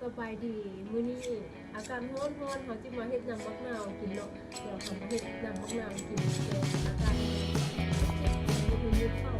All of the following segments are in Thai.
สบายดีมื้อนี้อากาศร้อนเขาจิมาเฮ็ดน้ำมะนาวกินเนาะเดี๋ยวเขาเฮ็ดน้ำมะนาวกินแกงอากาศมื้อเข้า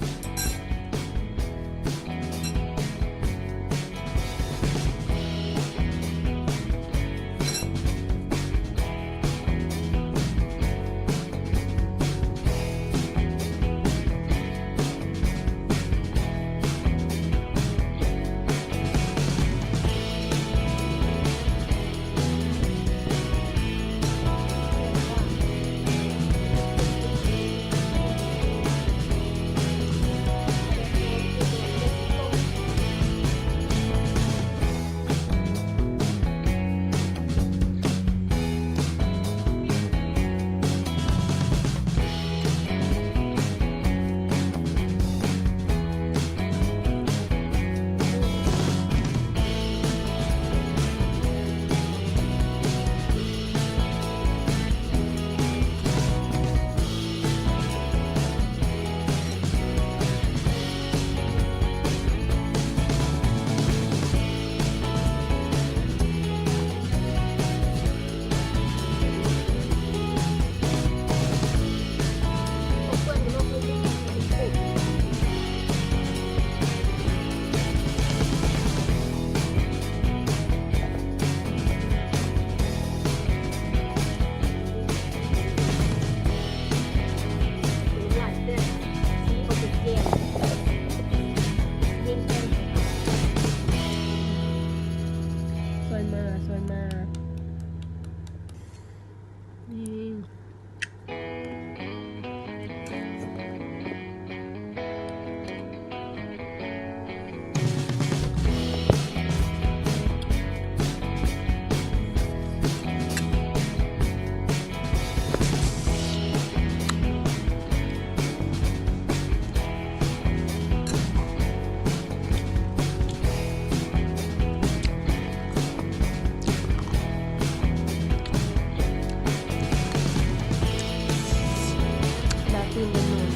สวยมานี่น่าตื่นเป็นหนุ่ม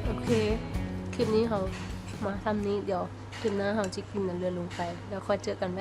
โอเคคลิปนี้เขามาทำนี้เดี๋ยวคลิปหน้าเขาจะกินนั่นเรือลงไปแล้วค่อยเจอกันไหม